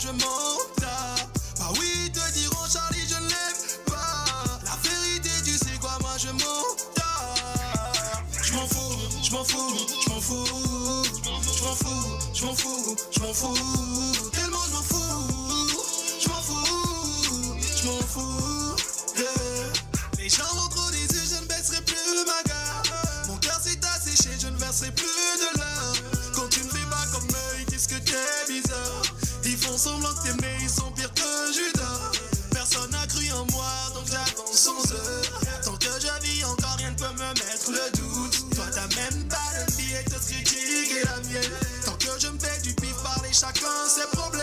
je m'en tape. Bah oui, te diront Charlie, je ne l'aime pas. La vérité, tu sais quoi, moi je m'en tape. Je m'en fous, je m'en fous, je m'en fous. Je m'en fous, je m'en fous, je m'en fous. Tellement je m'en fous. Je m'en fous, je m'en fous. Yeah. Les gens vont trop des yeux, je ne baisserai plus ma garde. Mon cœur s'est asséché, je ne verserai plus de larmes. Quand tu ne fais pas comme eux, ils disent que t'es bizarre. Ils font semblant de t'aimer, ils sont pires que Judas. Personne n'a cru en moi, donc j'avance sans eux. Tant que je vis encore, rien ne peut me mettre le doute. Toi t'as même pas de vie et te critiquer la mienne. Tant que je me fais du pif, parler chacun ses problèmes.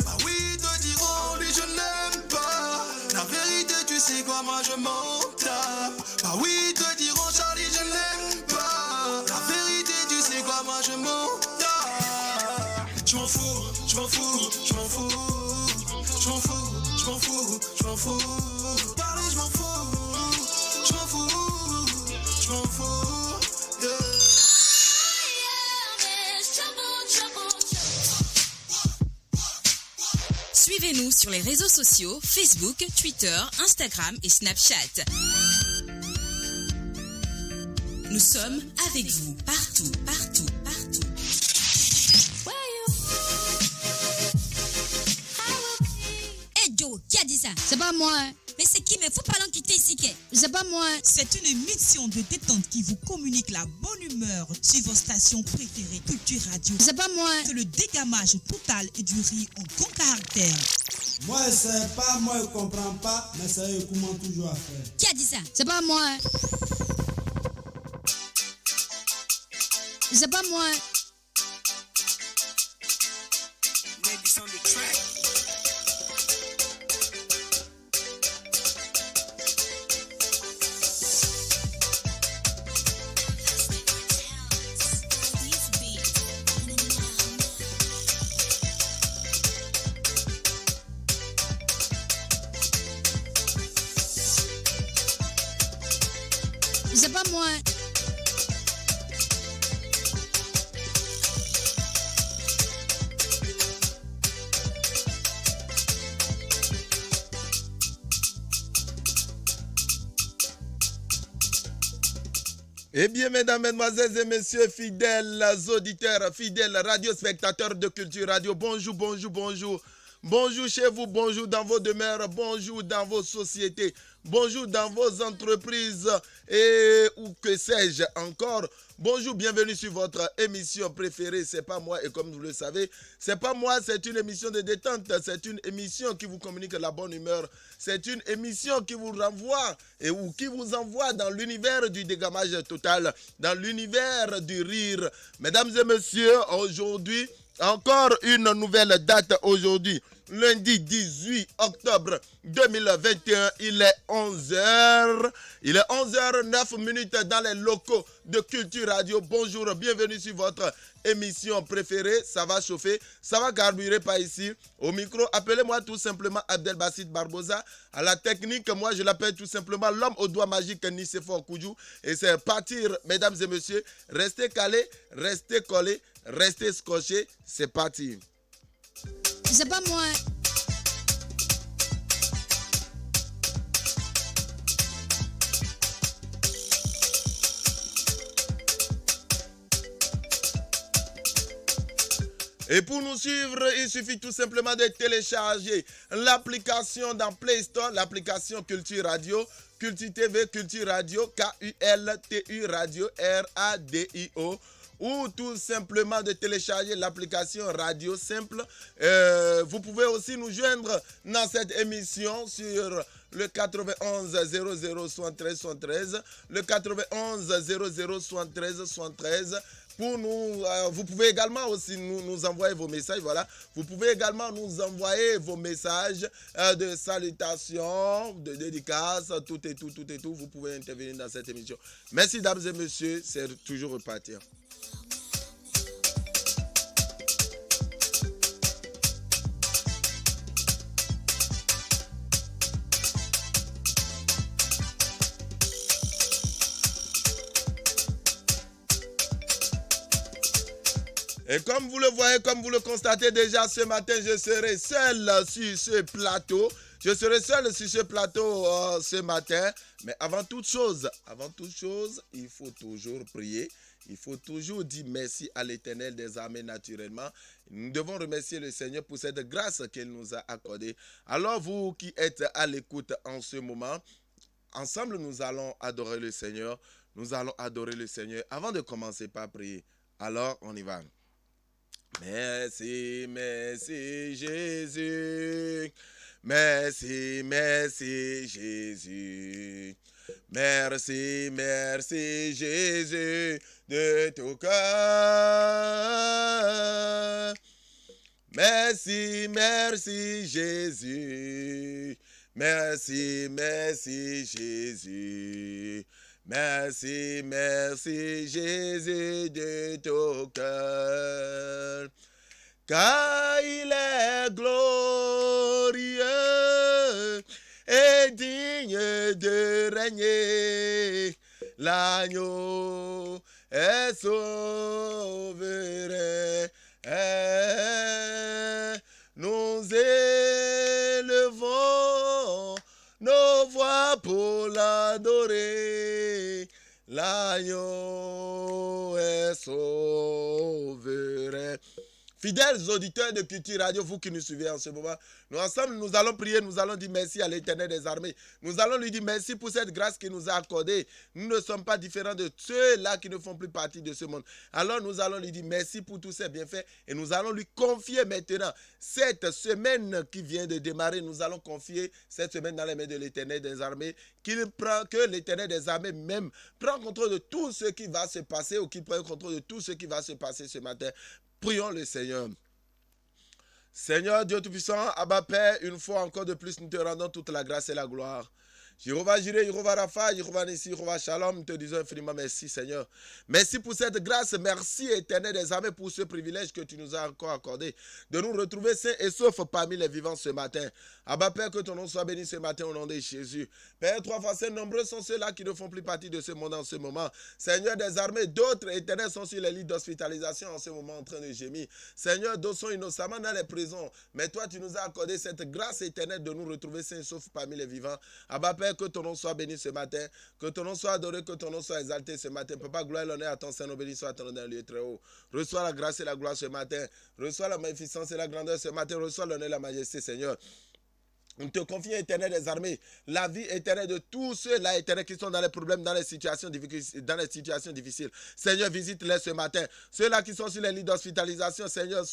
Bah oui, te diront, lui je ne l'aime pas. La vérité, tu sais quoi, moi je m'en tape. Bah oui, te diront, Charlie, je ne l'aime pas. La vérité, tu sais quoi, moi je m'en tape. Je m'en fous, je m'en fous, je m'en fous. Je m'en fous, je m'en fous, je m'en fous. Parler, je m'en fous. Je m'en fous, je m'en fous. Yeah. Suivez-nous sur les réseaux sociaux, Facebook, Twitter, Instagram et Snapchat. Nous sommes avec vous, partout, partout, partout. Hey Joe, qui a dit ça? C'est pas moi. Mais c'est qui? Mais faut pas l'en quitter ici, qu'est? C'est pas moi. C'est une émission de détente qui vous communique la bonne humeur sur vos stations préférées Culture Radio. C'est pas moi. C'est le dégamage total et du rire en grand caractère. Moi, c'est pas moi, je comprends pas, mais c'est eux comment toujours à faire. Qui a dit ça? C'est pas moi. C'est pas moi. C'est pas moi. Eh bien, mesdames, mesdemoiselles et messieurs, fidèles auditeurs, fidèles radiospectateurs de Culture Radio, bonjour, bonjour, bonjour. Bonjour chez vous, bonjour dans vos demeures, bonjour dans vos sociétés, bonjour dans vos entreprises et où que sais-je encore. Bonjour, bienvenue sur votre émission préférée, c'est pas moi et comme vous le savez, c'est pas moi, c'est une émission de détente, c'est une émission qui vous communique la bonne humeur, c'est une émission qui vous renvoie ou qui vous envoie dans l'univers du dégamage total, dans l'univers du rire. Mesdames et messieurs, aujourd'hui, encore une nouvelle date aujourd'hui. Lundi 18 octobre 2021, il est 11h. Il est 11h09 dans les locaux de Culture Radio. Bonjour, bienvenue sur votre émission préférée. Ça va chauffer, ça va carburer par ici. Au micro, appelez-moi tout simplement Abdelbassit Barbosa. À la technique, moi je l'appelle tout simplement l'homme au doigt magique Nicéphore Koudjou. Et c'est partir, mesdames et messieurs. Restez calés, restez collés, restez scotchés. C'est parti. C'est pas moi. Et pour nous suivre, il suffit tout simplement de télécharger l'application dans Play Store, l'application Culture Radio, Culture TV, Culture Radio, Kultu Radio, Radio, ou tout simplement de télécharger l'application Radio Simple. Vous pouvez aussi nous joindre dans cette émission sur le 91 00 73 73, le 91 00 73 73. Pour nous, vous pouvez également aussi nous envoyer vos messages, voilà. Vous pouvez également nous envoyer vos messages de salutations, de dédicaces, tout et tout. Vous pouvez intervenir dans cette émission. Merci, dames et messieurs, c'est toujours repartir. Et comme vous le voyez, comme vous le constatez déjà ce matin, je serai seul sur ce plateau. Je serai seul sur ce plateau ce matin. Mais avant toute chose, il faut toujours prier. Il faut toujours dire merci à l'Éternel des armées naturellement. Nous devons remercier le Seigneur pour cette grâce qu'il nous a accordée. Alors vous qui êtes à l'écoute en ce moment, ensemble nous allons adorer le Seigneur. Nous allons adorer le Seigneur avant de commencer par prier. Alors on y va. Merci, merci Jésus. Merci, merci Jésus. Merci, merci Jésus de tout cœur. Merci, merci Jésus. Merci, merci Jésus. Merci, merci Jésus de tout cœur. Car il est glorieux et digne de régner. L'agneau est souverain. Nous élevons nos voix pour l'adorer. L'agneau est souverain. Fidèles auditeurs de Culture Radio, vous qui nous suivez en ce moment, nous ensemble, nous allons prier, nous allons dire merci à l'Éternel des armées. Nous allons lui dire merci pour cette grâce qu'il nous a accordée. Nous ne sommes pas différents de ceux-là qui ne font plus partie de ce monde. Alors nous allons lui dire merci pour tous ses bienfaits et nous allons lui confier maintenant cette semaine qui vient de démarrer. Nous allons confier cette semaine dans les mains de l'Éternel des armées, que l'Éternel des armées même prend contrôle de tout ce qui va se passer ou qu'il prend contrôle de tout ce qui va se passer ce matin. Prions le Seigneur. Seigneur Dieu Tout-Puissant, Abba Père, une fois encore de plus, nous te rendons toute la grâce et la gloire. Jéhovah Jireh, Jéhovah Rapha, Jéhovah Nissi, Jéhovah Shalom, nous te disons infiniment merci Seigneur. Merci pour cette grâce, merci Éternel des armées pour ce privilège que tu nous as encore accordé de nous retrouver sains et saufs parmi les vivants ce matin. Abba Père, que ton nom soit béni ce matin au nom de Jésus. Père, trois fois saint, nombreux sont ceux-là qui ne font plus partie de ce monde en ce moment. Seigneur des armées, d'autres éternels sont sur les lits d'hospitalisation en ce moment en train de gémir. Seigneur, d'autres sont innocemment dans les prisons. Mais toi, tu nous as accordé cette grâce éternelle de nous retrouver sains et saufs parmi les vivants. Abba Père, que ton nom soit béni ce matin, que ton nom soit adoré, que ton nom soit exalté ce matin. Papa, gloire et l'honneur à ton Saint-Nom, béni soit ton nom dans le lieu très haut. Reçois la grâce et la gloire ce matin. Reçois la magnificence et la grandeur ce matin. Reçois l'honneur et la majesté, Seigneur. On te confie, Éternel des armées, la vie éternelle de tous ceux-là, Éternel, qui sont dans les problèmes, dans les situations difficiles. Seigneur, visite-les ce matin. Ceux-là qui sont sur les lits d'hospitalisation, Seigneur,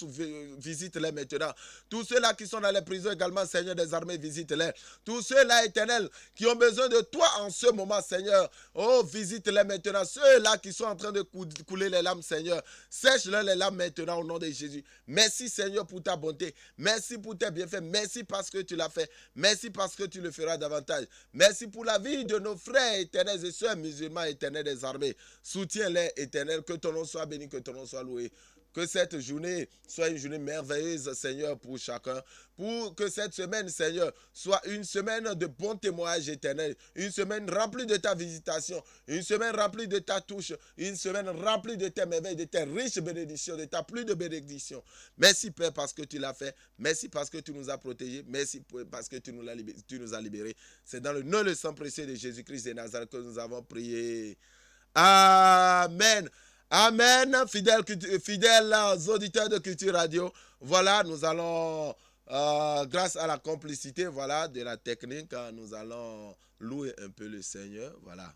visite-les maintenant. Tous ceux-là qui sont dans les prisons également, Seigneur des armées, visite-les. Tous ceux-là, Éternel, qui ont besoin de toi en ce moment, Seigneur, oh, visite-les maintenant. Ceux-là qui sont en train de couler les larmes, Seigneur, sèche-leur les larmes maintenant au nom de Jésus. Merci, Seigneur, pour ta bonté. Merci pour tes bienfaits. Merci parce que tu l'as fait. Merci parce que tu le feras davantage. Merci pour la vie de nos frères éternels et sœurs musulmans éternels des armées. Soutiens-les, Éternel, que ton nom soit béni, que ton nom soit loué. Que cette journée soit une journée merveilleuse, Seigneur, pour chacun. Pour que cette semaine, Seigneur, soit une semaine de bons témoignages éternels. Une semaine remplie de ta visitation. Une semaine remplie de ta touche. Une semaine remplie de tes merveilles, de tes riches bénédictions, de ta pluie de bénédictions. Merci, Père, parce que tu l'as fait. Merci parce que tu nous as protégés. Merci parce que tu nous as libérés. C'est dans le nom et le sang précieux de Jésus-Christ de Nazareth que nous avons prié. Amen. Amen, fidèles auditeurs de Culture Radio. Voilà, nous allons, grâce à la complicité, voilà, de la technique, nous allons louer un peu le Seigneur. Voilà.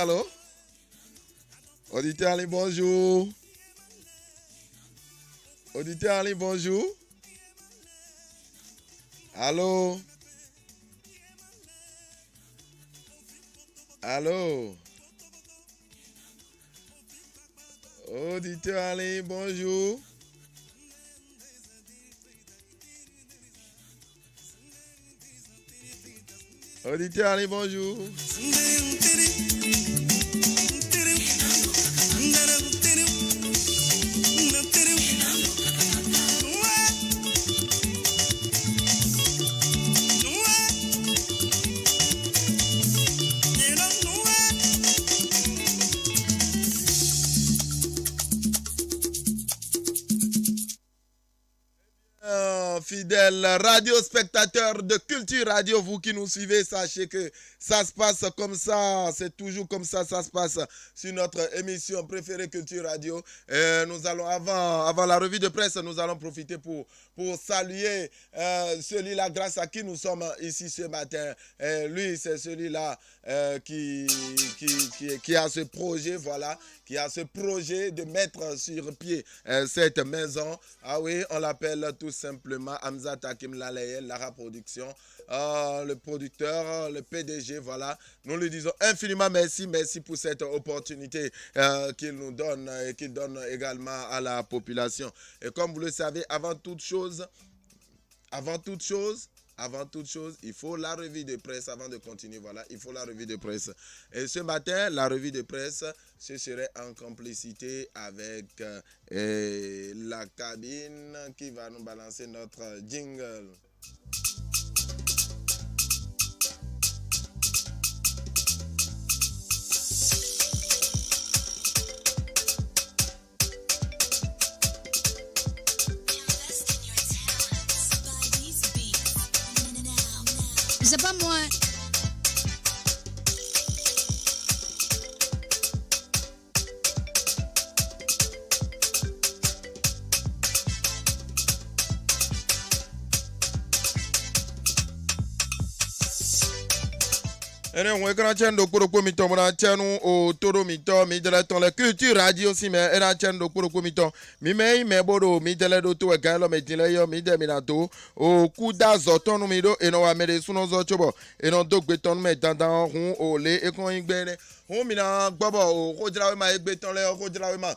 Allô? Auditeur en ligne, bonjour. Auditeur en ligne, bonjour. Allô? Allô? Auditeur en ligne, bonjour. Auditeur en ligne, bonjour. fidèles radiospectateurs de Culture Radio, vous qui nous suivez, sachez que ça se passe comme ça, c'est toujours comme ça se passe sur notre émission préférée Culture Radio. Nous allons, avant la revue de presse, nous allons profiter pour saluer celui-là grâce à qui nous sommes ici ce matin. Lui, c'est celui-là qui a ce projet, voilà, qui a ce projet de mettre sur pied cette maison. Ah oui, on l'appelle tout simplement Hamza Takim Lalayel, Lara Production, le producteur, le PDG, voilà. Nous lui disons infiniment merci pour cette opportunité qu'il nous donne et qu'il donne également à la population. Et comme vous le savez, avant toute chose, il faut la revue de presse avant de continuer. Voilà, il faut la revue de presse. Et ce matin, la revue de presse, ce serait en complicité avec la cabine qui va nous balancer notre jingle. C'est pas moi. Ene on kana chendo kuro mito mona chenu o toro mito mi dele ton le Culture Radio si me ena chendo kuro mito mi me bodo mi dele do to egalo me dile yo mi de mi na do o kuda zotonu mi do eno wa mere suno zo chobo eno do gbe ton me dandan hun o le e kon igbere hun mi na gbobo o ko jira we ma egbe ton le o ko jira we ma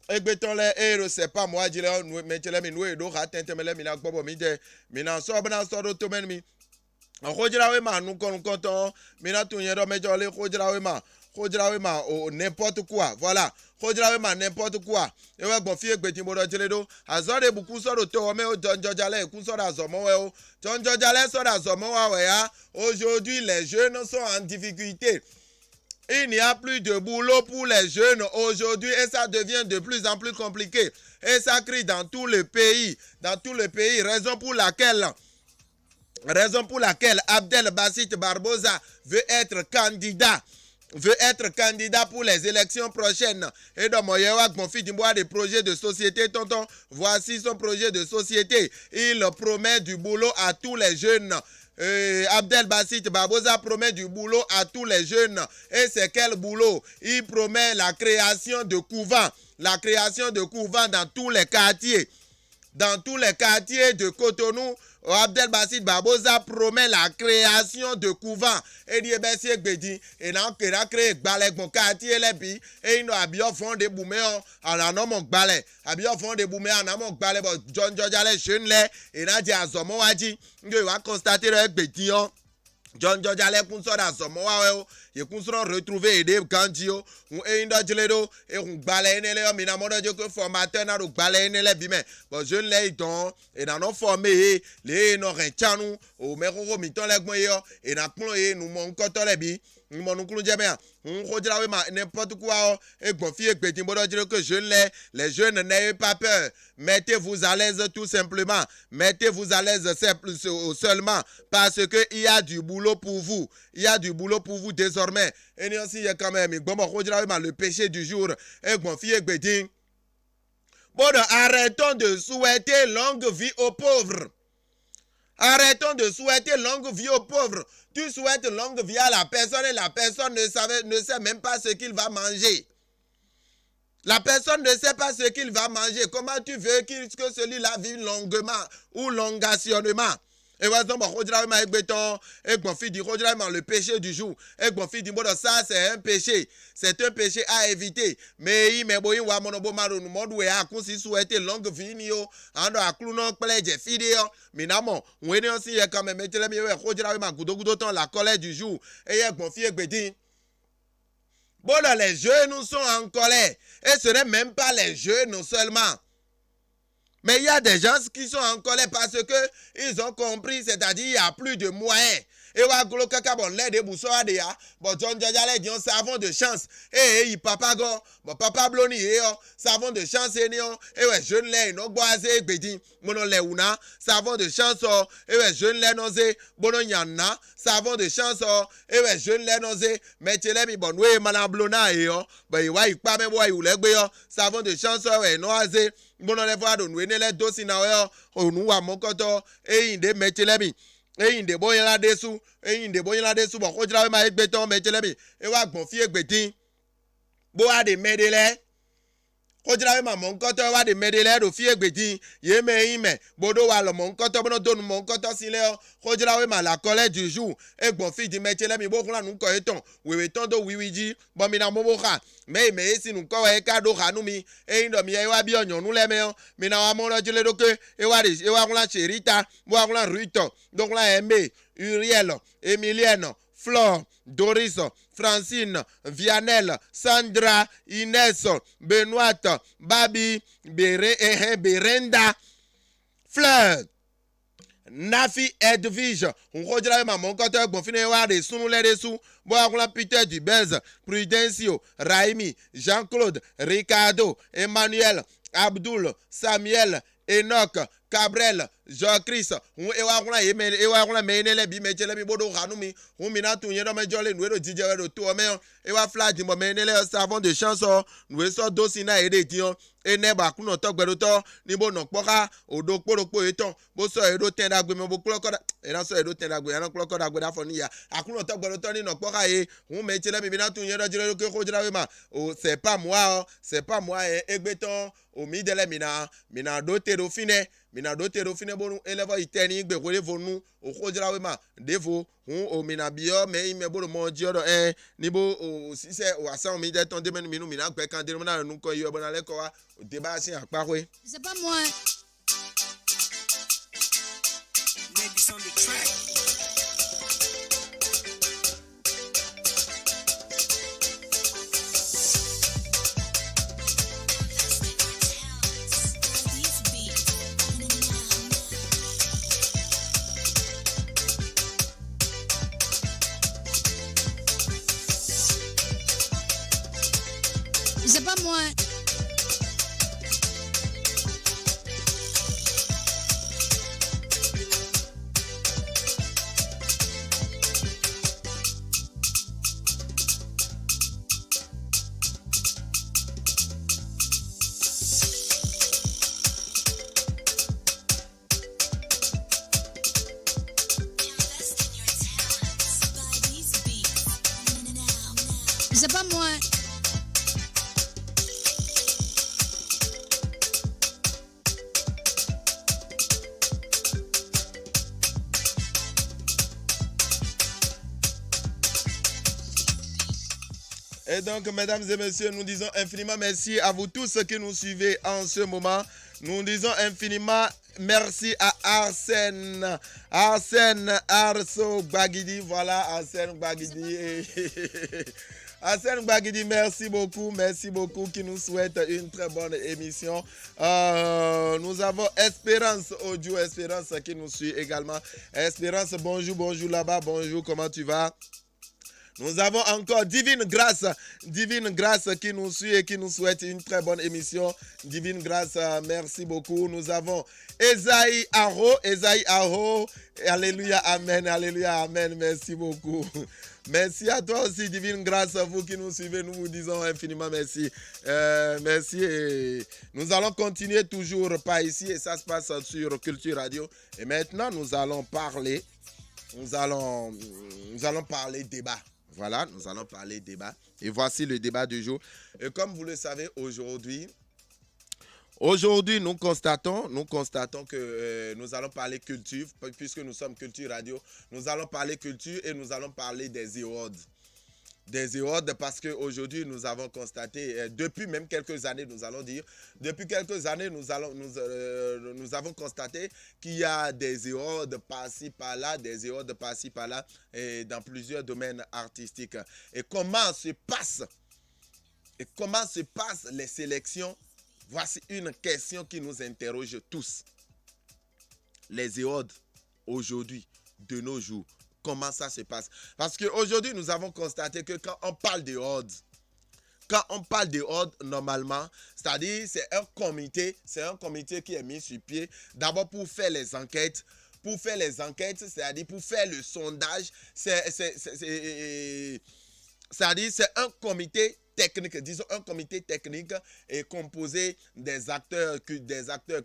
egbe ton le ero c'est pas moi jile o me chele mi no e do ha tente mele mi na gbobo mi de mi na so bana so do to men mi Khojirawe ma nous konton mina tunyero mejole khojirawe ma o n'importe quoi voilà khojirawe ma n'importe quoi e we gbon fi egbe tin bodo jeledo azore buku so do to me o jonjojale ku so da zomo we o jonjojale so da zomo wa we ya aujourd'hui les jeunes sont en difficulté. Il n'y a plus de boulot pour les jeunes aujourd'hui et ça devient de plus en plus compliqué et ça crie dans tout le pays, raison pour laquelle Abdel Bassit Barbosa veut être candidat pour les élections prochaines. Et donc, mon fils dit des projets de société, tonton, voici son projet de société. Il promet du boulot à tous les jeunes. Abdel Bassit Barbosa promet du boulot à tous les jeunes. Et c'est quel boulot? Il promet la création de couvents. Dans tous les quartiers. Dans tous les quartiers de Cotonou, Abdel Bassit Barbosa promet la création de couvents. Et dit, ben, c'est Gbedi. Et non, qu'il a créé Gbalek, mon quartier, les pays. Et il a bien fondé Boumé en un homme Gbalek. A bien fondé Boumé en un homme Gbalek. John Jojale, jeune lait. Et il a dit à Zomo Wadi. Il va constater le Gbedi. John Jojale, qu'on soit à Zomo Wadi. Et qu'on soit retrouvé aider Kandio. Ou Eindo Jeledo. Et on Gbalek, et on a mon Dieu que formateur n'a Gbalek, et les bimé. Bon, jeune lait, et dans nos formés, les Norenchanou, au Mero Miton Legmoyo, et n'a ployé, nous mon cotolebi, nous mon oncle Jamea, on redira n'importe quoi, et bon fille, petit mot de que je l'ai, les jeunes n'ayez pas peur, mettez-vous à l'aise tout simplement, mettez-vous à l'aise seulement, parce que il y a du boulot pour vous, désormais, et nous aussi, il y a quand même, bon, redira le péché du jour, et bon fille, petit. Bon, arrêtons de souhaiter longue vie aux pauvres. Arrêtons de souhaiter longue vie aux pauvres. Tu souhaites longue vie à la personne et la personne ne sait même pas ce qu'il va manger. La personne ne sait pas ce qu'il va manger. Comment tu veux que celui-là vive longuement ou longationnement? Et voilà, le péché du jour. Et ça, c'est un péché. C'est un péché à éviter. Mais il m'a dit, si souhaiter longue vie, la colère du jour. Et bon, les jeunes sont en colère. Et ce n'est même pas les jeunes seulement. Mais il y a des gens qui sont en colère parce qu'ils ont compris, c'est-à-dire qu'il n'y a plus de moyens. et wa glo kaka bon l'aide de bousso de ya bon John Jajale dit on savon de chance et papa go bon papa bloni et savon de chance et ouais jeune lait no boise gbedi mono le una savon de chance et ouais jeune lait nozé bono nyana savon de chance et ouais jeune lait nozé metele mi bon we mana blona et bah wa ipa me boy ou legbe savon de chance ouais no azé bono le voa do ne le dosi na we onu wa mokoto e inde metele mi e inde boyela desu bon ko jira we ma egbe ton metele mi e wa gbon fi egbedin bo a de medele ko jira we ma mo nkoto wa de medele do fi egbedin ye me ime bodo wa lo mo nkoto bono donu mo nkoto sile ko jira we ma la colère du jour e gbon fi di metele mi bo kun la nu ko eton wewe ton do wiwiji bo mi na mo bo kha me si nu ko we ka do khanu mi e ndo mi e wa bi onyon nu le me mi na wa mo lo jile do ke e wa kun la cherita bo wa kun la ruito donc la Aimé Uriel Emilienne Flore Doris Francine Vianel Sandra Inès Benoît Babi Berenda Fleur Nafi Edwige on rodira ma mon côté bon fini wa de sunu le desu bo akula Peter Dubez Prudencio Raimi Jean-Claude Ricardo Emmanuel Abdul Samuel Enoch Cabrel Jean-Chris e wa kuna yeme e wa kuna menele bi mechele mi bodo khanu mi mi na tun yedo mejole nu do dije we do to me e wa flag mo menele savon de chanson nu so dosi na ede dion e ne ba kuno to gbedo to ni bo no poka odo poropo eton bo so edo tendagbe me bo klokoda e na so edo tendagbe ya na klokoda gbe da fo ni ya akuno to gbedo to ni no poka e mechele mi na tun yedo jire ke ko jira we ma o c'est pas moi egbeton o mi dele mina do te do fine mina do te do fine bonu eleva iteni gbe ko le vonu o ko jira we ma devo o mina bio me ime bolo mo jiodo ni bo o si se o asan mi de ton de menu mina gbe kan de mo na nu ko yo bona le ko wa o de ba sin aparo C'est pas moi. Ladies on the track. C'est pas moi. C'est pas moi. Et donc, mesdames et messieurs, nous disons infiniment merci à vous tous qui nous suivez en ce moment. Nous disons infiniment merci à Arsène Arso Bagidi. Voilà, Arsène Bagidi. Arsène Bagidi, merci beaucoup, qui nous souhaite une très bonne émission. Nous avons Espérance Audio, Espérance qui nous suit également. Espérance, bonjour là-bas, bonjour, comment tu vas? Nous avons encore Divine Grâce qui nous suit et qui nous souhaite une très bonne émission. Divine Grâce, merci beaucoup. Nous avons Esaïe Aro, alléluia, amen, merci beaucoup. Merci à toi aussi, Divine Grâce, vous qui nous suivez, nous vous disons infiniment merci. Merci et nous allons continuer toujours par ici et ça se passe sur Culture Radio. Et maintenant, nous allons parler débat. Voilà, nous allons parler débat. Et voici le débat du jour. Et comme vous le savez, aujourd'hui, nous constatons que nous allons parler culture, puisque nous sommes Culture Radio. Nous allons parler culture et nous allons parler des awards. Des awards parce qu'aujourd'hui, nous avons constaté, depuis même quelques années, nous avons constaté qu'il y a des awards par-ci, par-là, et dans plusieurs domaines artistiques. Et comment se passent les sélections? Voici une question qui nous interroge tous. Les awards, aujourd'hui, de nos jours, comment ça se passe. Parce qu'aujourd'hui, nous avons constaté que quand on parle des odds, normalement, c'est-à-dire c'est un comité qui est mis sur pied, d'abord pour faire les enquêtes, c'est-à-dire pour faire le sondage, c'est-à-dire c'est un comité technique, disons un comité technique est composé des acteurs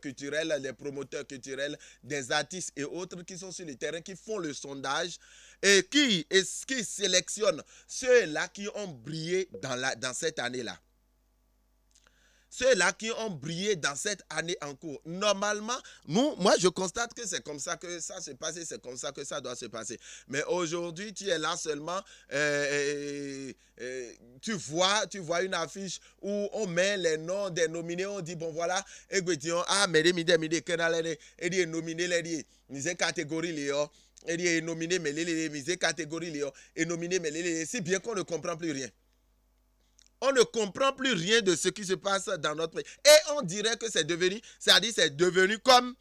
culturels, des promoteurs culturels, des artistes et autres qui sont sur le terrain, qui font le sondage et qui sélectionnent ceux-là qui ont brillé dans cette année-là. Ceux-là qui ont brillé dans cette année en cours. Normalement, moi je constate que c'est comme ça que ça se passe, c'est comme ça que ça doit se passer. Mais aujourd'hui, tu es là seulement, tu vois une affiche où on met les noms des nominés, on dit bon voilà, et nominé les catégories et nominé les catégories et nominé les, si bien qu'on ne comprend plus rien. On ne comprend plus rien de ce qui se passe dans notre pays. Et on dirait que c'est devenu comme,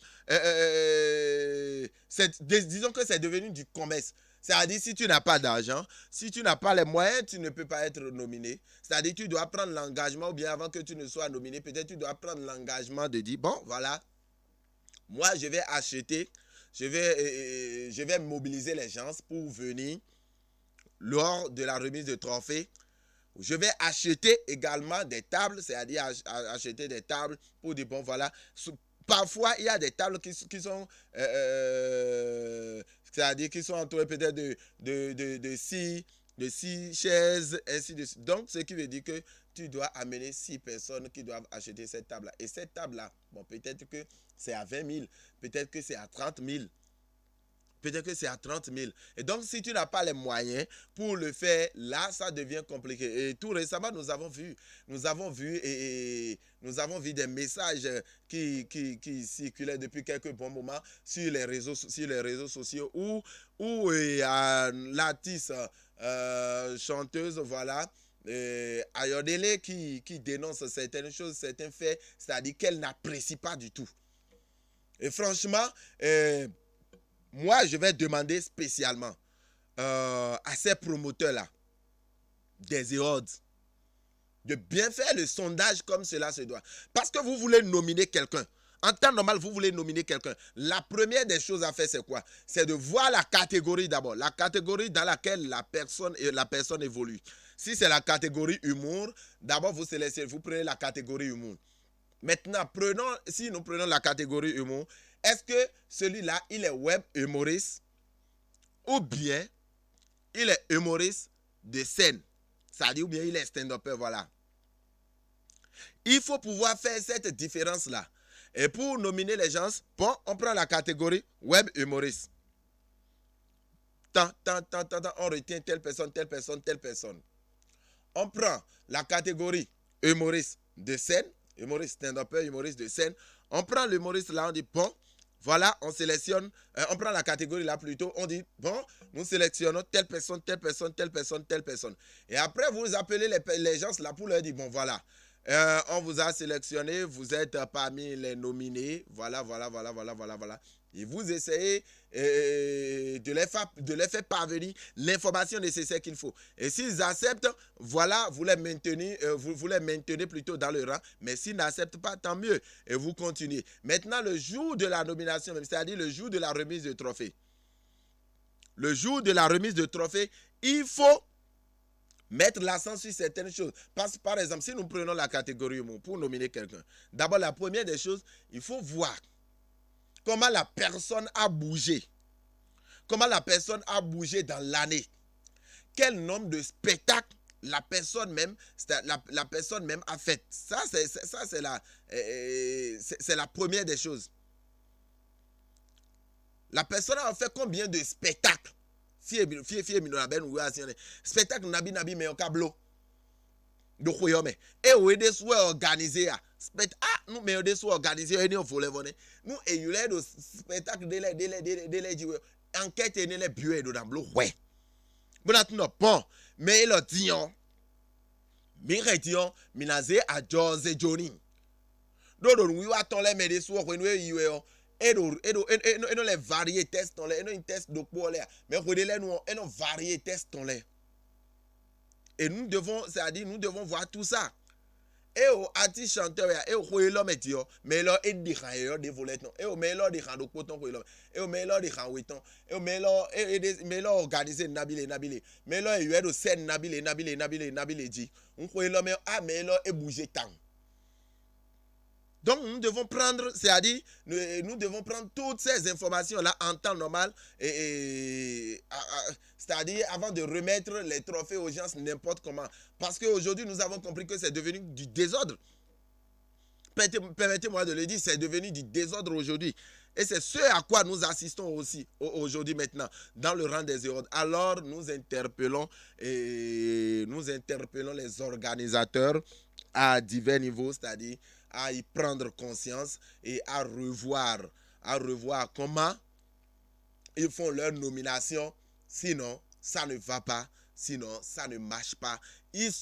disons que c'est devenu du commerce. C'est-à-dire, si tu n'as pas d'argent, si tu n'as pas les moyens, tu ne peux pas être nominé. C'est-à-dire, tu dois prendre l'engagement, ou bien avant que tu ne sois nominé, peut-être tu dois prendre l'engagement de dire, bon, voilà, moi, je vais acheter, je vais mobiliser les gens pour venir lors de la remise de trophées. Je vais acheter également des tables, c'est-à-dire acheter des tables pour dire, bon, voilà. Parfois, il y a des tables qui sont, c'est-à-dire qui sont entourées peut-être de 6 chaises, ainsi de suite. Donc, ce qui veut dire que tu dois amener 6 personnes qui doivent acheter cette table-là. Et cette table-là, bon, peut-être que c'est à 20 000, peut-être que c'est à 30 000. Peut-être que c'est à 30 000. Et donc, si tu n'as pas les moyens pour le faire, là, ça devient compliqué. Et tout récemment, nous avons vu des messages qui circulaient depuis quelques bons moments sur les réseaux sociaux où l'artiste chanteuse, voilà, Ayodele qui dénonce certaines choses, certains faits, c'est-à-dire qu'elle n'apprécie pas du tout. Et franchement, moi, je vais demander spécialement à ces promoteurs-là, des odds, de bien faire le sondage comme cela se doit. Parce que vous voulez nominer quelqu'un. En temps normal, vous voulez nominer quelqu'un. La première des choses à faire, c'est quoi? C'est de voir la catégorie d'abord. La catégorie dans laquelle la personne évolue. Si c'est la catégorie humour, d'abord vous sélectionnez, vous prenez la catégorie humour. Maintenant, si nous prenons la catégorie humour, est-ce que celui-là, il est web humoriste ou bien il est humoriste de scène? C'est-à-dire ou bien il est stand-upper, voilà. Il faut pouvoir faire cette différence-là. Et pour nominer les gens, bon, on prend la catégorie web humoriste. On retient telle personne. On prend la catégorie humoriste de scène, humoriste stand-upper, humoriste de scène. On prend l'humoriste là, on dit, bon, voilà, on sélectionne, on prend la catégorie là plutôt, on dit, bon, nous sélectionnons telle personne. Et après, vous appelez les gens là pour leur dire, bon, voilà, on vous a sélectionné, vous êtes parmi les nominés, voilà. Et vous essayez de les faire parvenir l'information nécessaire qu'il faut. Et s'ils acceptent, voilà, vous les maintenez plutôt dans le rang. Mais s'ils n'acceptent pas, tant mieux. Et vous continuez. Maintenant, le jour de la nomination, c'est-à-dire le jour de la remise de trophée. Le jour de la remise de trophée, il faut mettre l'accent sur certaines choses. Par exemple, si nous prenons la catégorie humour pour nominer quelqu'un, d'abord, la première des choses, il faut voir comment la personne a bougé. Comment la personne a bougé dans l'année. Quel nombre de spectacles la personne même a fait. Ça, c'est la première des choses. La personne a fait combien de spectacles? Spectacle nabi mais au cablo. De khoyome. Et où est des soins organisés à nous mais des soins organisés et nous voulons nous et il y a des spectacles de enquête et les bureaux de dans ouais. Bon bon mais le dion minaze a Jose Johnny. Dodo we wa ton les mais des soins when we you et nous les variés tests on les et nous test de quoi là mais redélé nous et nous variés tests on les et nous devons c'est-à-dire nous devons voir tout ça et au artiste chanteur et au l'homme et tio mais là et dit rien des volets non et au mais là des rando coton et au mais là des ranweton et au mais là organiser nabile mais là il y a de scène nabile dit on croit l'homme ah mais là et bouger tant. Donc nous devons prendre, c'est-à-dire nous devons prendre toutes ces informations-là en temps normal c'est-à-dire avant de remettre les trophées aux gens n'importe comment. Parce qu'aujourd'hui nous avons compris que c'est devenu du désordre. Permettez-moi de le dire, c'est devenu du désordre aujourd'hui. Et c'est ce à quoi nous assistons aussi aujourd'hui maintenant dans le rang des héros. Alors nous interpellons les organisateurs à divers niveaux, c'est-à-dire à y prendre conscience et à revoir comment ils font leur nomination. Sinon, ça ne va pas. Sinon, ça ne marche pas. Ils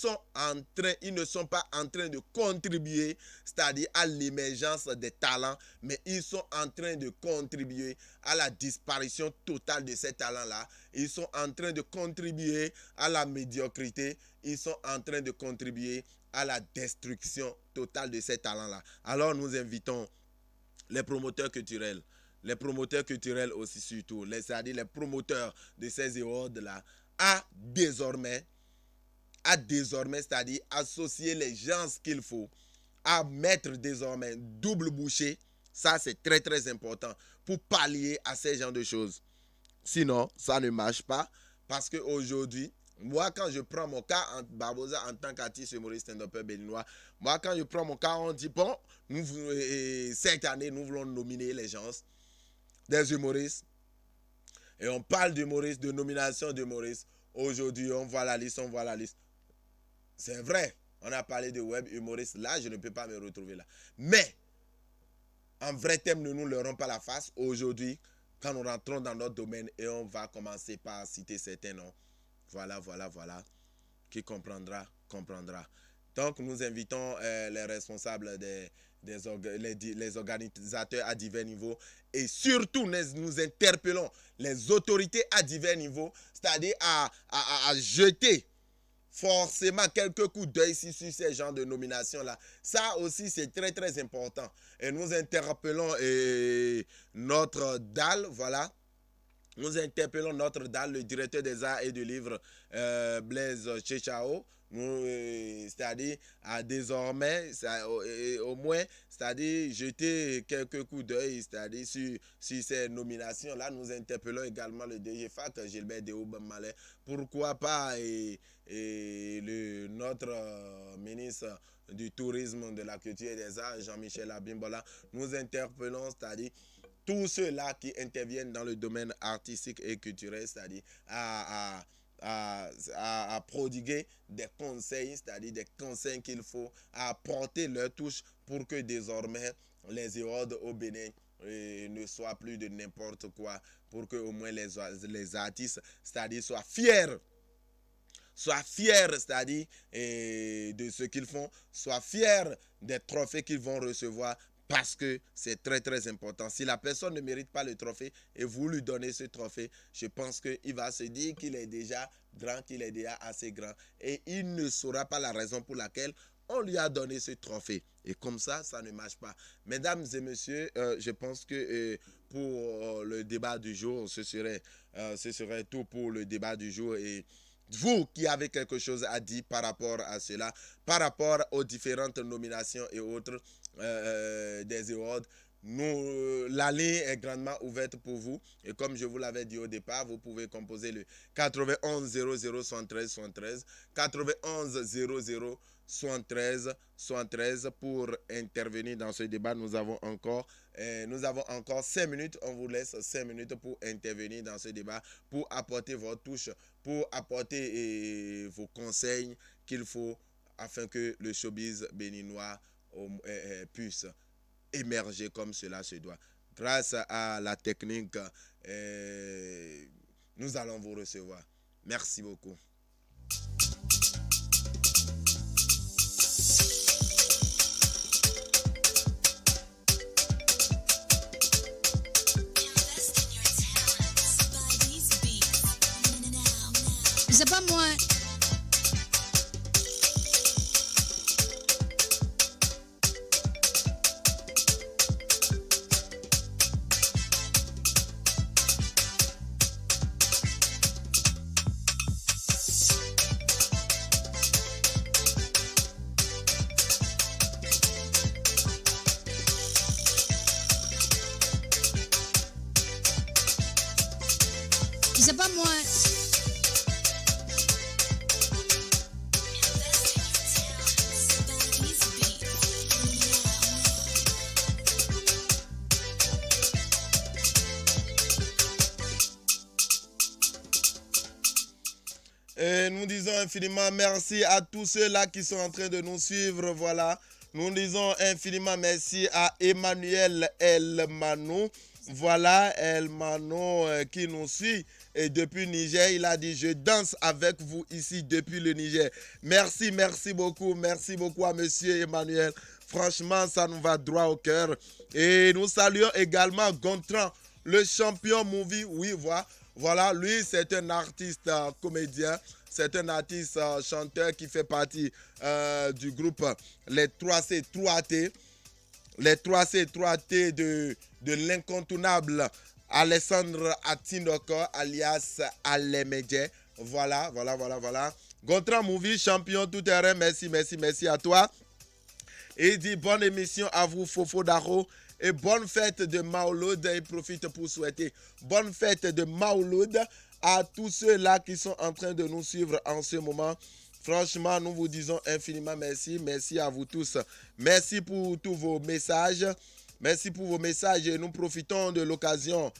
ne sont pas en train de contribuer, c'est-à-dire à l'émergence des talents, mais ils sont en train de contribuer à la disparition totale de ces talents-là. Ils sont en train de contribuer à la médiocrité. Ils sont en train de contribuer à la destruction totale de ces talents-là. Alors nous invitons les promoteurs culturels aussi surtout, c'est-à-dire les promoteurs de ces awards-là, à désormais, c'est-à-dire associer les gens qu'il faut, à mettre désormais double bouchée. Ça c'est très très important pour pallier à ces genres de choses. Sinon, ça ne marche pas parce qu'aujourd'hui, moi, quand je prends mon cas en Barbosa en tant qu'artiste humoriste stand-upper béninois, moi, quand je prends mon cas, on dit, bon, cette année, nous voulons nominer les gens, des humoristes. Et on parle d'humoristes, de nomination d'humoristes. Aujourd'hui, on voit la liste. C'est vrai, on a parlé de web humoristes. Là, je ne peux pas me retrouver là. Mais, en vrai terme, nous ne leur rendons pas la face. Aujourd'hui, quand nous rentrons dans notre domaine et on va commencer par citer certains noms. Voilà. Qui comprendra. Donc, nous invitons les responsables les organisateurs à divers niveaux et surtout, nous interpellons les autorités à divers niveaux, c'est-à-dire à jeter forcément quelques coups d'œil sur ces genres de nominations-là. Ça aussi, c'est très, très important. Et nous interpellons notre DAL, voilà. Nous interpellons notre DAL, le directeur des arts et du livre, Blaise Tchechao, c'est-à-dire à désormais, au moins, c'est-à-dire jeter quelques coups d'œil, c'est-à-dire sur ces nominations-là. Nous interpellons également le DGFAC, Gilbert Dehoub-Malais. Pourquoi pas notre ministre du tourisme, de la culture et des arts, Jean-Michel Abimbola. Nous interpellons, c'est-à-dire tous ceux-là qui interviennent dans le domaine artistique et culturel, c'est-à-dire à prodiguer des conseils, c'est-à-dire des conseils qu'il faut, à apporter leur touche pour que désormais les éodes au Bénin ne soient plus de n'importe quoi, pour que au moins les artistes, c'est-à-dire soient fiers, c'est-à-dire de ce qu'ils font, soient fiers des trophées qu'ils vont recevoir. Parce que c'est très très important. Si la personne ne mérite pas le trophée et vous lui donnez ce trophée, je pense qu'il va se dire qu'il est déjà grand, qu'il est déjà assez grand. Et il ne saura pas la raison pour laquelle on lui a donné ce trophée. Et comme ça, ça ne marche pas. Mesdames et messieurs, je pense que pour le débat du jour, ce serait tout pour le débat du jour. Et vous qui avez quelque chose à dire par rapport à cela, par rapport aux différentes nominations et autres des awards, la ligne est grandement ouverte pour vous. Et comme je vous l'avais dit au départ, vous pouvez composer le 91 00 73 73, 91 00 73 73 pour intervenir dans ce débat. Nous avons encore 5 minutes. On vous laisse 5 minutes pour intervenir dans ce débat, pour apporter votre touche, pour apporter vos conseils qu'il faut afin que le showbiz béninois puisse émerger comme cela se doit. Grâce à la technique, nous allons vous recevoir. Merci beaucoup. C'est pas moi. C'est pas moi. Et nous disons infiniment merci à tous ceux-là qui sont en train de nous suivre. Voilà. Nous disons infiniment merci à Emmanuel Elmano. Voilà, Elmano qui nous suit. Et depuis Niger, il a dit, je danse avec vous ici depuis le Niger. Merci, merci beaucoup à monsieur Emmanuel. Franchement, ça nous va droit au cœur. Et nous saluons également Gontran, le champion movie. Oui, voilà, lui, c'est un artiste comédien. C'est un artiste chanteur qui fait partie du groupe Les 3C 3T. Les 3C 3T de l'incontournable Alessandre Atinoko alias Alemedje. Voilà. Gontran Movie, champion tout terrain. Merci à toi. Et il dit bonne émission à vous, Fofo Daro. Et bonne fête de Maouloud. Il profite pour souhaiter bonne fête de Maouloud à tous ceux-là qui sont en train de nous suivre en ce moment. Franchement, nous vous disons infiniment merci. Merci à vous tous. Merci pour tous vos messages. Et nous profitons de l'occasion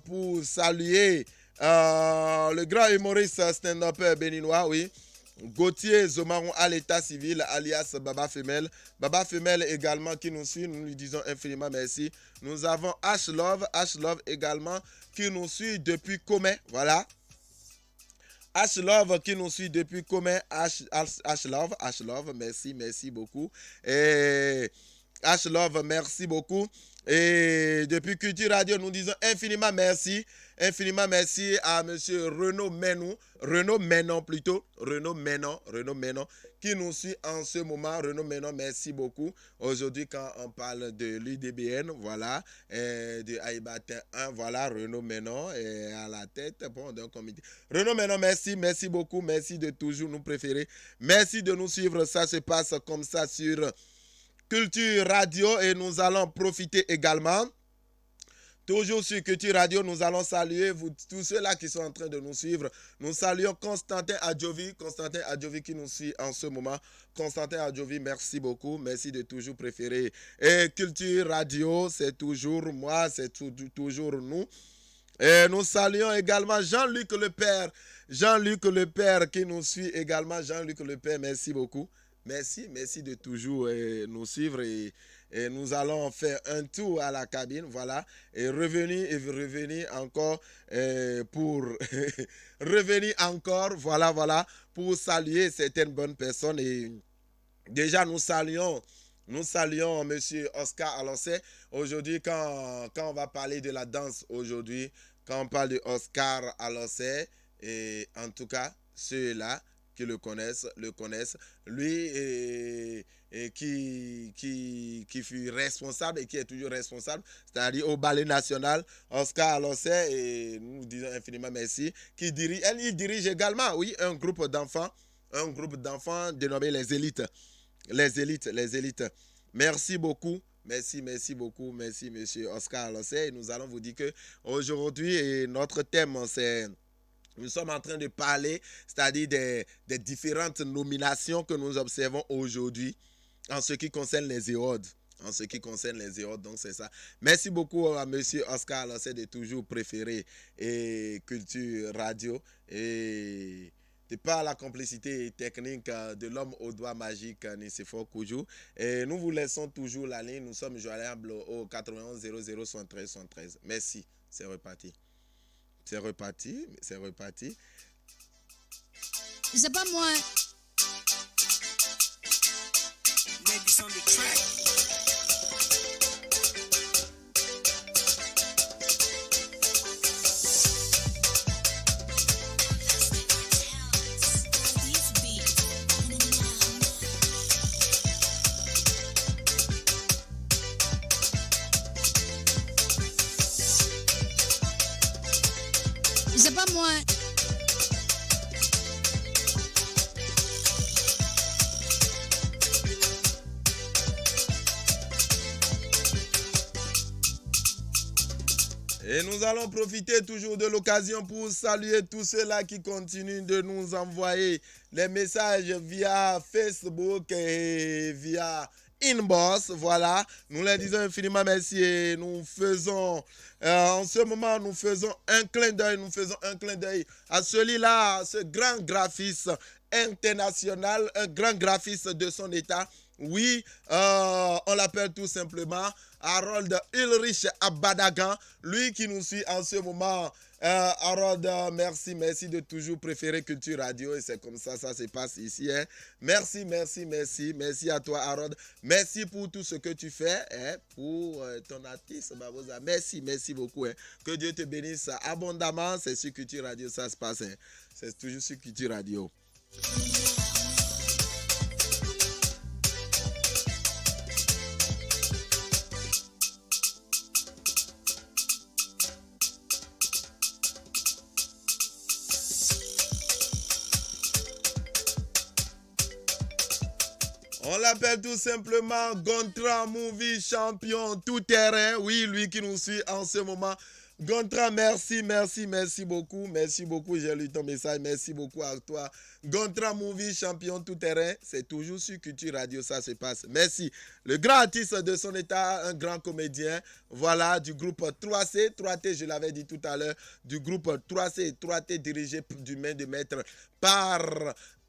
pour saluer le grand humoriste stand-upper béninois, oui. Gauthier Zomaron à l'état civil, alias Baba Femelle. Baba Femelle également qui nous suit, nous lui disons infiniment merci. Nous avons H-Love également qui nous suit depuis Comé, voilà. H-Love qui nous suit depuis Comé, H-Love, merci beaucoup. Et H-Love, merci beaucoup. Et depuis Culture Radio, nous disons infiniment merci à monsieur Renaud Menon, qui nous suit en ce moment. Renaud Menon, merci beaucoup. Aujourd'hui, quand on parle de l'UDBN, voilà, et de Aïbatin 1, voilà, Renaud Menon est à la tête d'un comité. Renaud Menon, merci beaucoup, merci de toujours nous préférer. Merci de nous suivre, ça se passe comme ça sur Culture Radio et nous allons profiter également. Toujours sur Culture Radio, nous allons saluer vous, tous ceux-là qui sont en train de nous suivre. Nous saluons Constantin Adjovi qui nous suit en ce moment. Constantin Adjovi, merci beaucoup. Merci de toujours préférer. Et Culture Radio, c'est toujours moi, c'est toujours nous. Et nous saluons également Jean-Luc Le Père qui nous suit également. Jean-Luc Le Père, merci beaucoup. Merci de toujours nous suivre et nous allons faire un tour à la cabine, voilà, et revenir encore pour revenir encore, voilà, pour saluer certaines bonnes personnes. Et déjà nous saluons monsieur Oscar Aloncet. Aujourd'hui, quand on va parler de la danse aujourd'hui, quand on parle de Oscar Aloncet, et en tout cas ceux-là qui le connaissent. Lui qui fut responsable et qui est toujours responsable, c'est-à-dire au Ballet National, Oscar Aloncet, et nous disons infiniment merci, il dirige également, oui, un groupe d'enfants dénommé les élites. Merci beaucoup. Merci, monsieur Oscar Aloncet. Et nous allons vous dire que aujourd'hui, notre thème, c'est... Nous sommes en train de parler, c'est-à-dire des différentes nominations que nous observons aujourd'hui en ce qui concerne les EOD. Donc c'est ça. Merci beaucoup à monsieur Oscar Aloncet de toujours préférer et Culture Radio. Et de par la complicité technique de l'homme aux doigts magiques, Nicéphore Koujou. Et nous vous laissons toujours la ligne. Nous sommes joignables au 91 00 73 73. Merci, c'est reparti. C'est reparti. C'est pas moi. Ladies on the track. Et nous allons profiter toujours de l'occasion pour saluer tous ceux-là qui continuent de nous envoyer les messages via Facebook et via Inbox. Voilà, nous leur disons infiniment merci et nous faisons, en ce moment, nous faisons un clin d'œil à celui-là, ce grand graphiste international, un grand graphiste de son état. Oui, on l'appelle tout simplement Harold Ulrich Abadagan, lui qui nous suit en ce moment. Harold, merci de toujours préférer Culture Radio et c'est comme ça se passe ici. Hein. Merci à toi Harold. Merci pour tout ce que tu fais pour ton artiste Babosa. Merci beaucoup. Hein. Que Dieu te bénisse abondamment. C'est sur Culture Radio ça se passe. Hein. C'est toujours sur Culture Radio. On l'appelle tout simplement Gontra Movie Champion tout terrain. Oui, lui qui nous suit en ce moment. Gontra, merci beaucoup. Merci beaucoup, j'ai lu ton message. Merci beaucoup à toi. Gontra Movie Champion tout terrain. C'est toujours sur Culture Radio, ça se passe. Merci. Le grand artiste de son état, un grand comédien. Voilà, du groupe 3C. 3T, je l'avais dit tout à l'heure. Du groupe 3C. 3T dirigé du main de maître par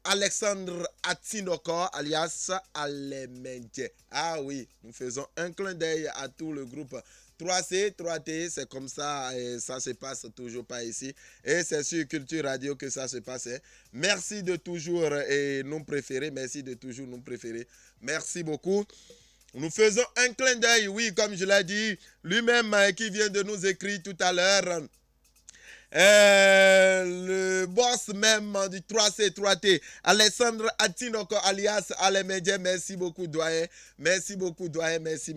Alexandre Atsinoko, alias Alemente. Ah oui, nous faisons un clin d'œil à tout le groupe 3C, 3T, c'est comme ça et ça se passe toujours pas ici. Et c'est sur Culture Radio que ça se passe. Merci de toujours nous préférer, merci de toujours nous préférer. Merci beaucoup. Nous faisons un clin d'œil, oui, comme je l'ai dit, lui-même qui vient de nous écrire tout à l'heure. Le boss même du 3C, 3T, Alessandre Atinoko alias Alemedje, merci beaucoup doyen, merci.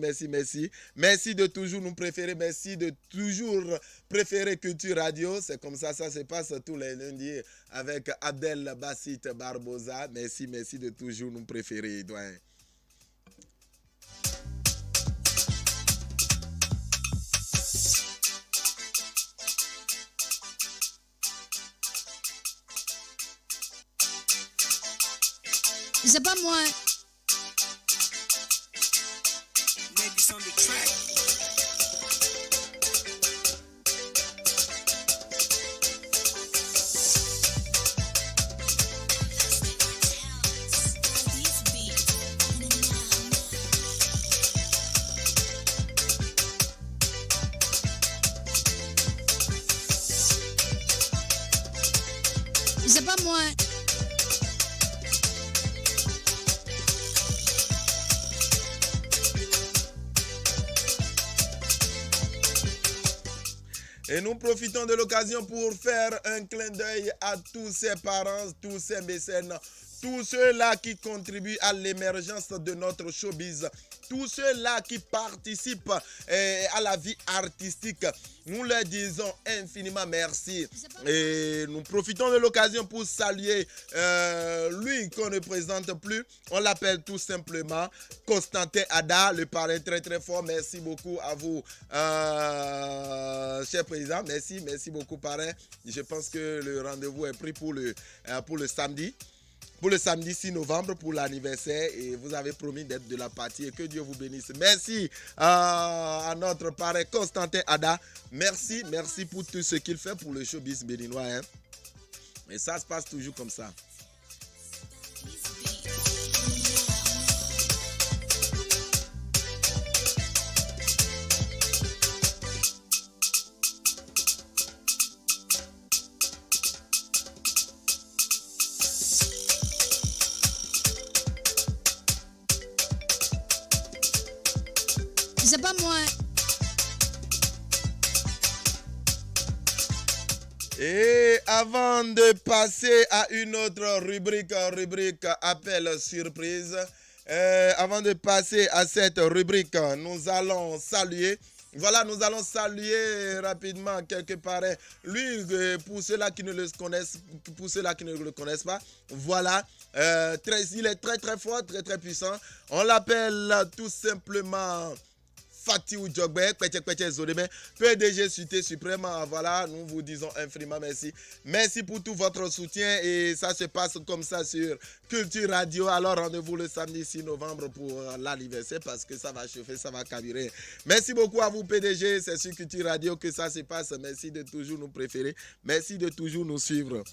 Merci de toujours nous préférer, merci de toujours préférer Culture Radio, c'est comme ça se passe tous les lundis avec Abdel Bassit Barbosa, merci de toujours nous préférer doyen. C'est pas moi. C'est pas moi. Et nous profitons de l'occasion pour faire un clin d'œil à tous ces parents, tous ces mécènes, tous ceux-là qui contribuent à l'émergence de notre showbiz, tous ceux-là qui participent à la vie artistique. Nous leur disons infiniment merci. Et nous profitons de l'occasion pour saluer lui qu'on ne présente plus. On l'appelle tout simplement Constantin Ada, le parrain très très fort. Merci beaucoup à vous, cher président. Merci beaucoup, parrain. Je pense que le rendez-vous est pris pour le samedi. Pour le samedi 6 novembre, pour l'anniversaire, et vous avez promis d'être de la partie et que Dieu vous bénisse. Merci à notre parrain Constantin Ada. Merci pour tout ce qu'il fait pour le showbiz béninois. Hein. Et ça se passe toujours comme ça. C'est pas moi. Et avant de passer à une autre rubrique appel surprise, avant de passer à cette rubrique, nous allons saluer. Voilà, nous allons saluer rapidement quelques parrains. Lui, pour ceux-là qui ne le connaissent pas, voilà, il est très très fort, très très puissant. On l'appelle tout simplement Fatiou Djogbe, Zodeme, PDG Cité Suprême. Voilà, nous vous disons infiniment merci. Merci pour tout votre soutien et ça se passe comme ça sur Culture Radio. Alors rendez-vous le samedi 6 novembre pour l'anniversaire parce que ça va chauffer, ça va cabirer. Merci beaucoup à vous PDG, c'est sur Culture Radio que ça se passe. Merci de toujours nous préférer, merci de toujours nous suivre.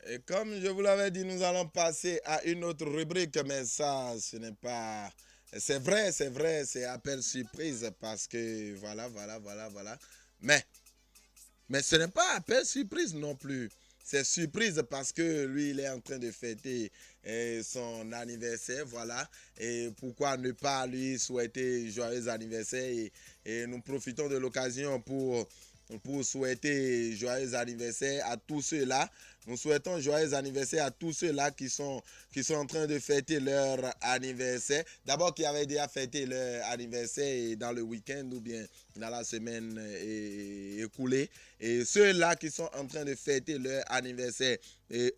Et comme je vous l'avais dit, nous allons passer à une autre rubrique, mais ça, ce n'est pas... C'est vrai, c'est appel surprise parce que voilà. Mais ce n'est pas appel surprise non plus. C'est surprise parce que lui, il est en train de fêter son anniversaire, voilà. Et pourquoi ne pas lui souhaiter joyeux anniversaire et nous profitons de l'occasion pour souhaiter joyeux anniversaire à tous ceux-là. Nous souhaitons joyeux anniversaire à tous ceux-là qui sont en train de fêter leur anniversaire. D'abord, qui avaient déjà fêté leur anniversaire dans le week-end ou bien dans la semaine écoulée. Et ceux-là qui sont en train de fêter leur anniversaire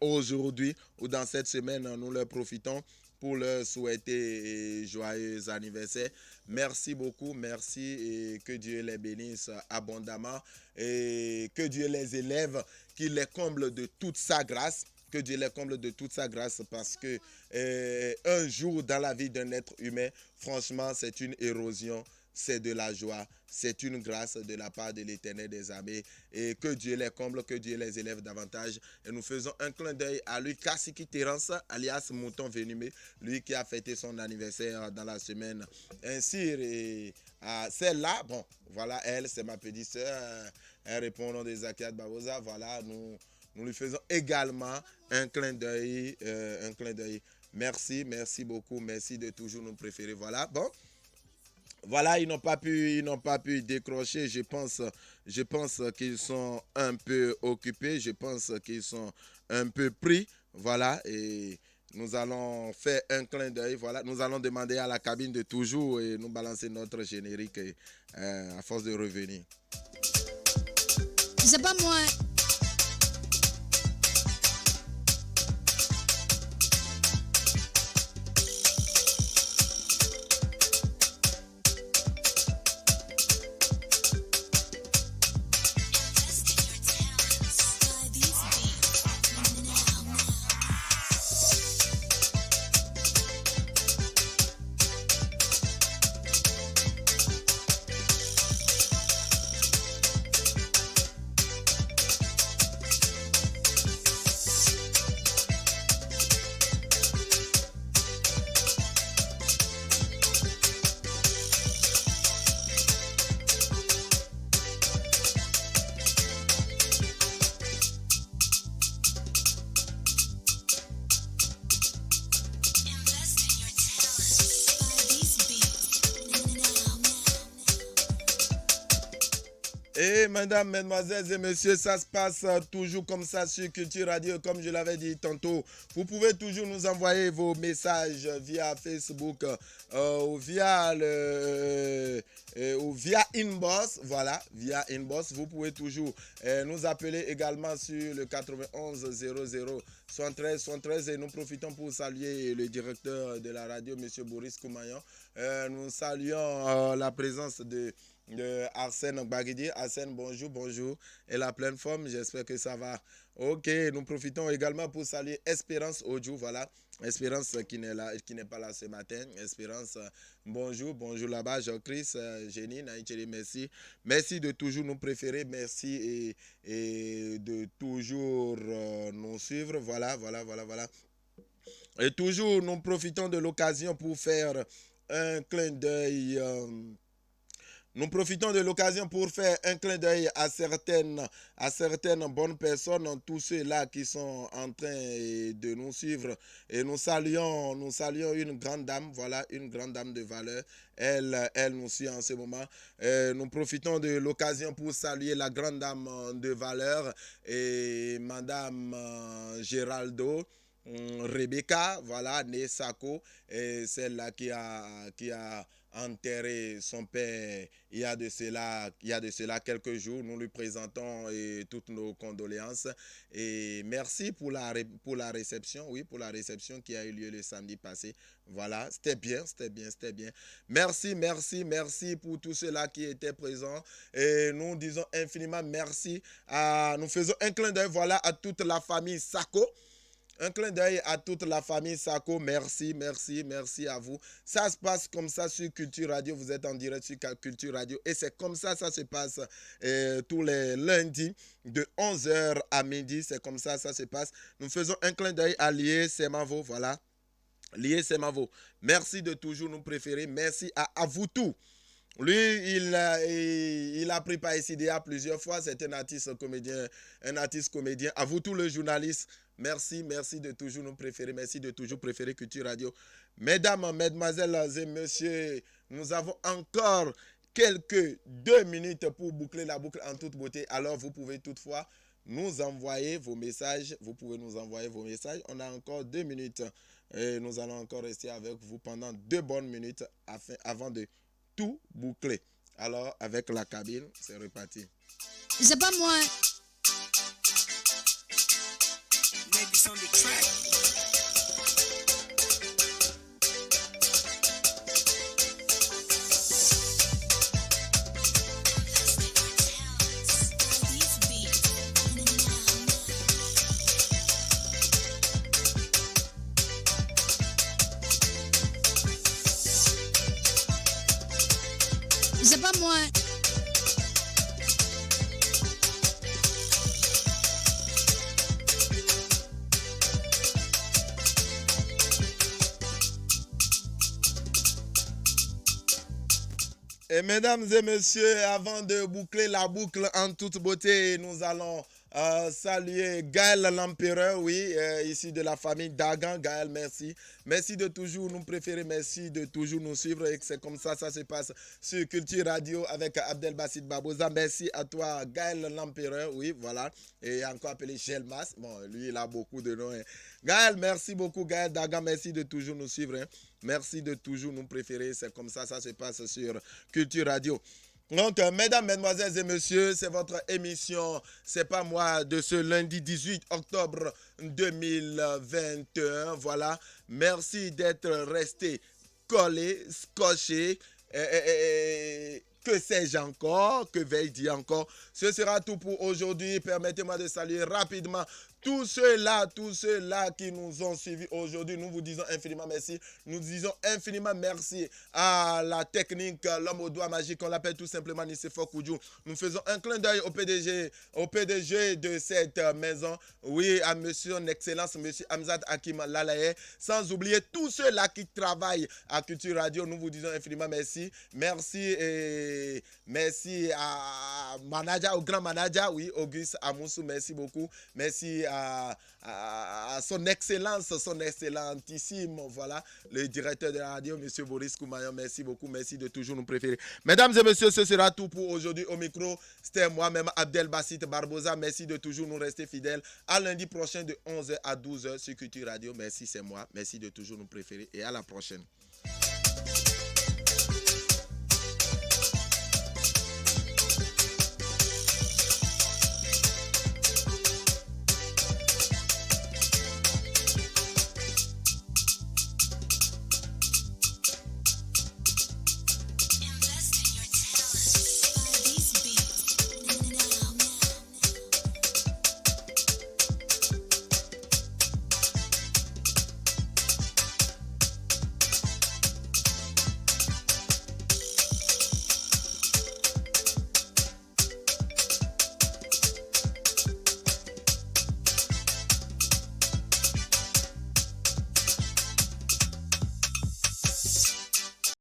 aujourd'hui ou dans cette semaine, nous leur profitons pour leur souhaiter joyeux anniversaire. Merci beaucoup, merci et que Dieu les bénisse abondamment et que Dieu les élève, qu'il les comble de toute sa grâce, que Dieu les comble de toute sa grâce parce que un jour dans la vie d'un être humain, franchement, c'est une érosion. C'est de la joie, c'est une grâce de la part de l'Éternel des armées et que Dieu les comble, que Dieu les élève davantage. Et nous faisons un clin d'œil à lui, Kassiki Terence, alias Mouton Venimé, lui qui a fêté son anniversaire dans la semaine. Ainsi, à celle-là, bon, voilà, elle, c'est ma petite sœur, elle répond au nom des Zakiat Babosa, voilà, nous lui faisons également un clin d'œil, Merci beaucoup, merci de toujours nous préférer, voilà, bon. Voilà, ils n'ont pas pu décrocher. Je pense qu'ils sont un peu occupés. Je pense qu'ils sont un peu pris. Voilà, et nous allons faire un clin d'œil. Voilà, nous allons demander à la cabine de toujours et nous balancer notre générique à force de revenir. C'est pas moi. Et mesdames, mesdemoiselles et messieurs, ça se passe toujours comme ça sur Culture Radio. Comme je l'avais dit tantôt, vous pouvez toujours nous envoyer vos messages via Facebook ou via Inbox. Voilà, via Inbox. Vous pouvez toujours nous appeler également sur le 91 00 73 et nous profitons pour saluer le directeur de la radio, M. Boris Koumayan. Nous saluons la présence de Arsène Bagidi. Arsène, bonjour. Et la pleine forme, j'espère que ça va. Ok, nous profitons également pour saluer Espérance Audio, voilà. Espérance qui n'est pas là ce matin. Espérance, bonjour là-bas. Jean-Chris, Génie, Naïtchéri, merci. Merci de toujours nous préférer, merci et de toujours nous suivre, voilà. Et toujours, nous profitons de l'occasion pour faire un clin d'œil Nous profitons de l'occasion pour faire un clin d'œil à certaines bonnes personnes, tous ceux-là qui sont en train de nous suivre. Et nous saluons une grande dame, voilà, une grande dame de valeur. Elle nous suit en ce moment. Nous profitons de l'occasion pour saluer la grande dame de valeur et Madame Géraldo. Rebecca, voilà, née Sako, et celle-là qui a enterré son père il y a de cela quelques jours. Nous lui présentons toutes nos condoléances et merci pour la réception, oui, pour la réception qui a eu lieu le samedi passé. Voilà, c'était bien. Merci pour tous ceux-là qui étaient présents et nous disons infiniment merci nous faisons un clin d'œil, voilà, à toute la famille Sako. Un clin d'œil à toute la famille Sako. Merci à vous. Ça se passe comme ça sur Culture Radio. Vous êtes en direct sur Culture Radio. Et c'est comme ça se passe tous les lundis de 11h à midi. C'est comme ça se passe. Nous faisons un clin d'œil à Lié Semavo. Voilà. Lié Semavo. Merci de toujours nous préférer. Merci à vous tous. Lui, il a pris part ici déjà plusieurs fois. C'est un artiste comédien. À vous tous les journalistes. Merci de toujours nous préférer. Merci de toujours préférer Culture Radio. Mesdames, mesdemoiselles et messieurs, nous avons encore quelques 2 minutes pour boucler la boucle en toute beauté. Alors, vous pouvez toutefois nous envoyer vos messages. On a encore 2 minutes. Et nous allons encore rester avec vous pendant 2 bonnes minutes avant de tout boucler. Alors, avec la cabine, c'est reparti. C'est pas moi. Ladies on the track. C'est pas moi. Et mesdames et messieurs, avant de boucler la boucle en toute beauté, nous allons saluer Gaël l'Empereur, oui, ici de la famille Dagan. Gaël, merci. Merci de toujours nous préférer, merci de toujours nous suivre. Et c'est comme ça se passe sur Culture Radio avec Abdelbassit Barbosa. Merci à toi, Gaël l'Empereur, oui, voilà. Et encore appelé Gelmas. Bon, lui, il a beaucoup de noms. Hein. Gaël, merci beaucoup, Gaël Dagan. Merci de toujours nous suivre. Hein. Merci de toujours nous préférer. C'est comme ça se passe sur Culture Radio. Donc, mesdames, mesdemoiselles et messieurs, c'est votre émission, c'est pas moi, de ce lundi 18 octobre 2021. Voilà, merci d'être resté collé, scotché. Que sais-je encore? Que vais-je dire encore? Ce sera tout pour aujourd'hui. Permettez-moi de saluer rapidement tous ceux-là qui nous ont suivis aujourd'hui. Nous vous disons infiniment merci. Nous disons infiniment merci à la technique, l'homme aux doigts magiques, on l'appelle tout simplement Nicéphore Koudjou. Nous faisons un clin d'œil au PDG de cette maison. Oui, à monsieur, son excellence, monsieur Hamzat Hakim Lalaye. Sans oublier tous ceux-là qui travaillent à Culture Radio. Nous vous disons infiniment merci. Merci à manager, au grand manager, oui, Auguste Amoussou, merci beaucoup. Merci à son excellence, son excellentissime, voilà, le directeur de la radio, monsieur Boris Koumayan, merci beaucoup, merci de toujours nous préférer. Mesdames et messieurs, ce sera tout pour aujourd'hui. Au micro, c'était moi-même, Abdelbassit Barbosa. Merci de toujours nous rester fidèles. À lundi prochain de 11h à 12h sur Culture Radio. Merci, c'est moi. Merci de toujours nous préférer et à la prochaine.